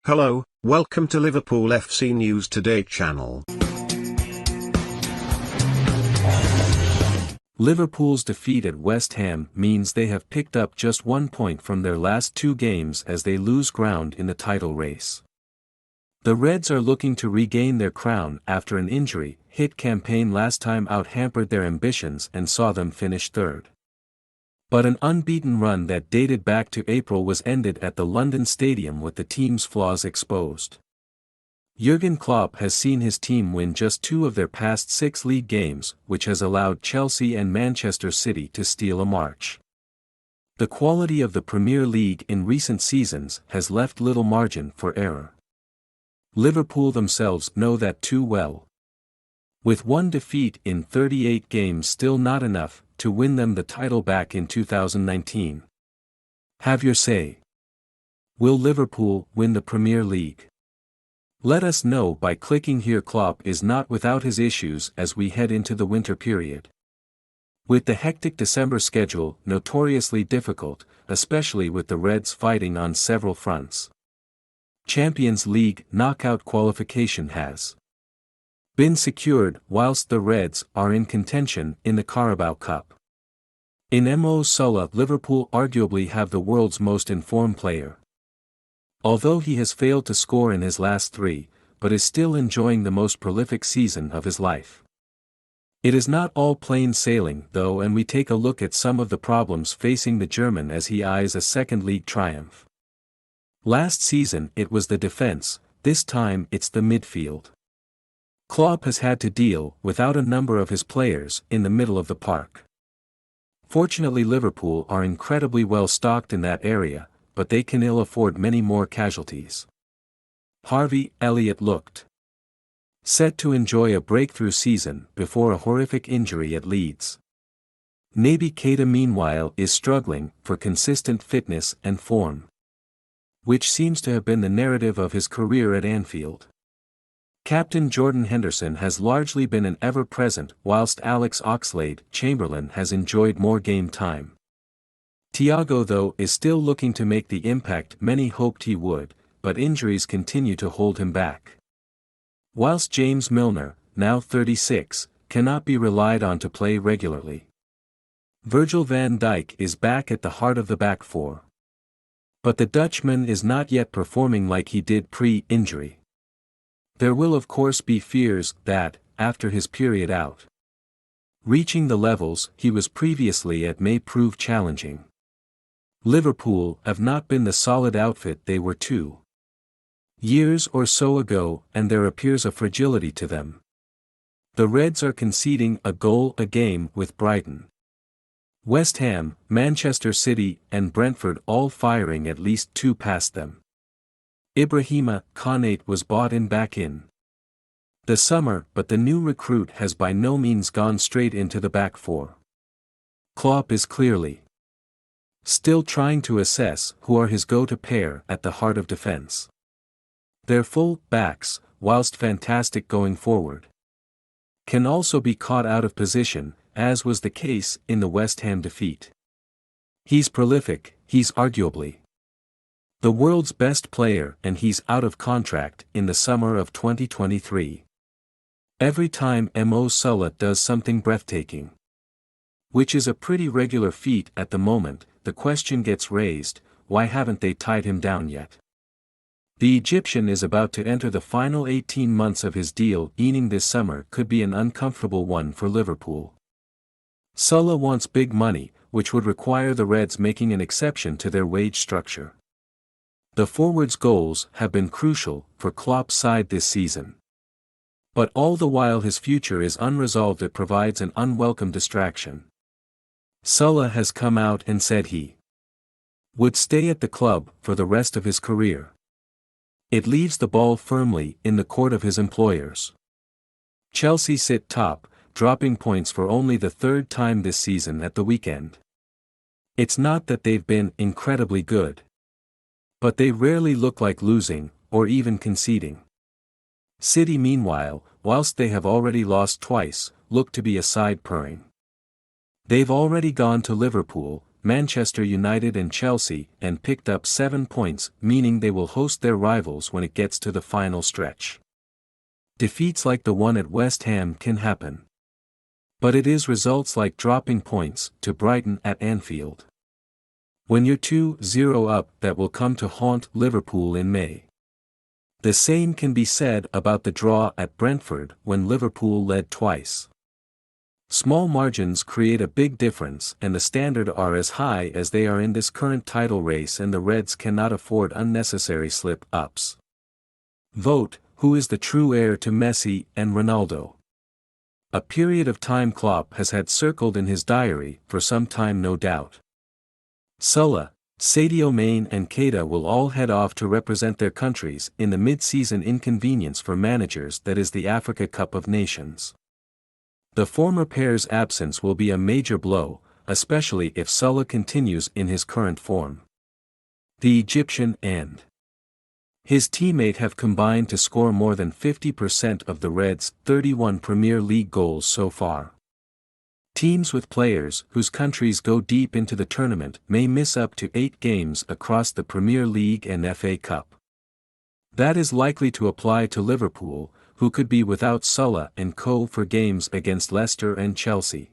Hello, welcome to Liverpool FC News Today channel. Liverpool's defeat at West Ham means they have picked up just 1 point from their last 2 games as they lose ground in the title race. The Reds are looking to regain their crown after an injury-hit campaign last time out hampered their ambitions and saw them finish third. But an unbeaten run that dated back to April was ended at the London Stadium with the team's flaws exposed. Jurgen Klopp has seen his team win just 2 of their past 6 league games, which has allowed Chelsea and Manchester City to steal a march. The quality of the Premier League in recent seasons has left little margin for error. Liverpool themselves know that too well. With 1 defeat in 38 games still not enough to win them the title back in 2019. Have your say. Will Liverpool win the Premier League? Let us know by clicking here. Klopp is not without his issues as we head into the winter period. With the hectic December schedule notoriously difficult, especially with the Reds fighting on several fronts. Champions League knockout qualification has been secured whilst the Reds are in contention in the Carabao Cup. In Mo Salah, Liverpool arguably have the world's most informed player. Although he has failed to score in his last 3, but is still enjoying the most prolific season of his life. It is not all plain sailing though, and we take a look at some of the problems facing the German as he eyes a second league triumph. Last season it was the defense, this time it's the midfield. Klopp has had to deal without a number of his players in the middle of the park. Fortunately Liverpool are incredibly well stocked in that area, but they can ill afford many more casualties. Harvey Elliott looked set to enjoy a breakthrough season before a horrific injury at Leeds. Naby Keita meanwhile is struggling for consistent fitness and form, which seems to have been the narrative of his career at Anfield. Captain Jordan Henderson has largely been an ever-present whilst Alex Oxlade-Chamberlain has enjoyed more game time. Thiago though is still looking to make the impact many hoped he would, but injuries continue to hold him back. Whilst James Milner, now 36, cannot be relied on to play regularly. Virgil van Dijk is back at the heart of the back four. But the Dutchman is not yet performing like he did pre-injury. There will of course be fears that, after his period out, reaching the levels he was previously at may prove challenging. Liverpool have not been the solid outfit they were 2 years or so ago, and there appears a fragility to them. The Reds are conceding a goal a game with Brighton, West Ham, Manchester City and Brentford all firing at least 2 past them. Ibrahima Konate was bought in back in the summer, but the new recruit has by no means gone straight into the back four. Klopp is clearly still trying to assess who are his go-to pair at the heart of defense. Their full backs, whilst fantastic going forward, can also be caught out of position, as was the case in the West Ham defeat. He's prolific, he's arguably the world's best player, and he's out of contract in the summer of 2023. Every time Mo Salah does something breathtaking, which is a pretty regular feat at the moment, the question gets raised, why haven't they tied him down yet? The Egyptian is about to enter the final 18 months of his deal, meaning this summer could be an uncomfortable one for Liverpool. Salah wants big money, which would require the Reds making an exception to their wage structure. The forwards' goals have been crucial for Klopp's side this season. But all the while his future is unresolved, it provides an unwelcome distraction. Salah has come out and said he would stay at the club for the rest of his career. It leaves the ball firmly in the court of his employers. Chelsea sit top, dropping points for only the 3rd time this season at the weekend. It's not that they've been incredibly good, but they rarely look like losing, or even conceding. City meanwhile, whilst they have already lost twice, look to be a side purring. They've already gone to Liverpool, Manchester United and Chelsea, and picked up 7 points, meaning they will host their rivals when it gets to the final stretch. Defeats like the one at West Ham can happen. But it is results like dropping points to Brighton at Anfield, when you're 2-0 up, that will come to haunt Liverpool in May. The same can be said about the draw at Brentford when Liverpool led twice. Small margins create a big difference, and the standard are as high as they are in this current title race, and the Reds cannot afford unnecessary slip-ups. Vote, who is the true heir to Messi and Ronaldo? A period of time Klopp has had circled in his diary for some time, no doubt. Salah, Sadio Mane and Keita will all head off to represent their countries in the mid-season inconvenience for managers that is the Africa Cup of Nations. The former pair's absence will be a major blow, especially if Salah continues in his current form. The Egyptian and his teammate have combined to score more than 50% of the Reds' 31 Premier League goals so far. Teams with players whose countries go deep into the tournament may miss up to 8 games across the Premier League and FA Cup. That is likely to apply to Liverpool, who could be without Salah and co for games against Leicester and Chelsea.